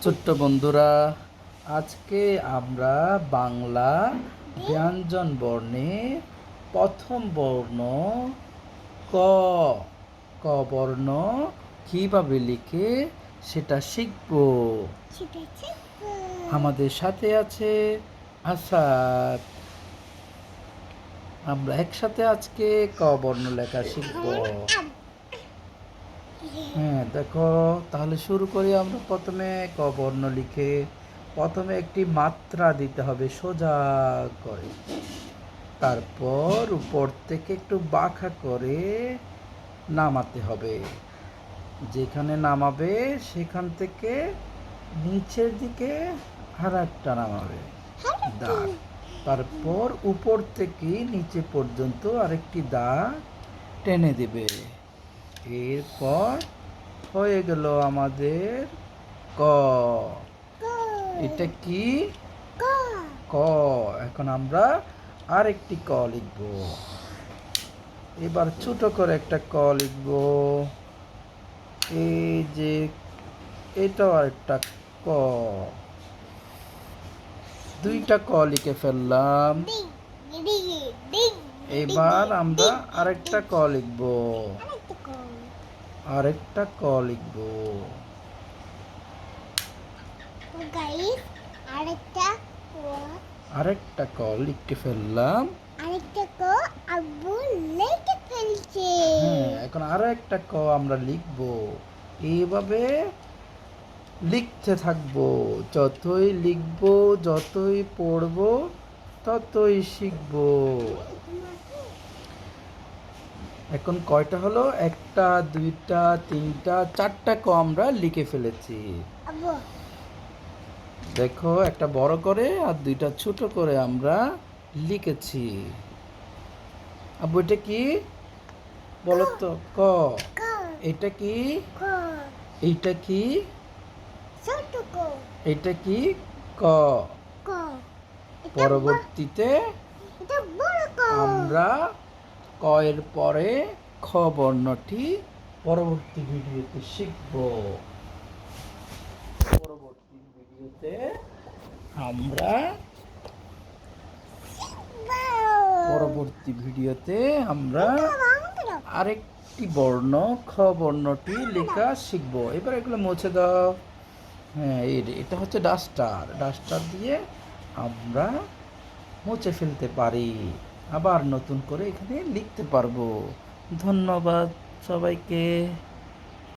ছোট্ট বন্ধুরা, আজকে আমরা বাংলা ব্যঞ্জন বর্ণে প্রথম বর্ণ ক ক বর্ণ কিভাবে লিখে সেটা শিখব। আমাদের সাথে আছে আসাদ। আমরা একসাথে আজকে ক বর্ণ লেখা শিখব। হ্যাঁ, দেখো, তাহলে শুরু করি। আমরা প্রথমে ক বর্ণ লিখে প্রথমে একটি মাত্রা দিতে হবে সোজা করে, তারপর উপর থেকে একটু বাঁকা করে নামাতে হবে। যেখানে নামাবে সেখান থেকে নিচের দিকে আর একটা নামাবে দাগ, তারপর উপর থেকে নিচে পর্যন্ত আরেকটি দাগ টেনে দেবে। এরপর হয়ে গেল আমাদের ক। এটা কি? ক। এখন আমরা আরেকটি ক লিখব। এবার ছোট করে একটা ক লিখব। এই যে এটাও আরেকটা ক। দুইটা ক লিখে ফেললাম। এবার আমরা আরেকটা ক লিখব। আরেকটা ক লিখব। আরেকটা ক লিখে ফেললাম। হ্যাঁ, এখন আরো একটা ক আমরা লিখব। এইভাবে লিখতে থাকবো। যতই লিখবো, যতই পড়বো, ততই শিখবো। এখন কয়টা হলো? একটা, দুইটা, তিনটা, চারটা ক আমরা লিখে ফেলেছি। দেখো, একটা বড় করে আর দুইটা ছোট করে আমরা লিখেছি। আব্বু, এটা কি বলো তো? ক। এটা কি? এইটা কি? এটা কি? ক। পরবর্তীতে আমরা ক এর পরে খ বর্ণটি পরবর্তী ভিডিওতে শিখব। পরবর্তী ভিডিওতে আমরা আরেকটি বর্ণ খ বর্ণটি লেখা শিখব। এবার এগুলো মুছে দাও। হ্যাঁ, এটা হচ্ছে ডাস্টার। ডাস্টার দিয়ে আমরা মুছে ফেলতে পারি, আবার নতুন করে এখানে লিখতে পারবো। ধন্যবাদ সবাইকে।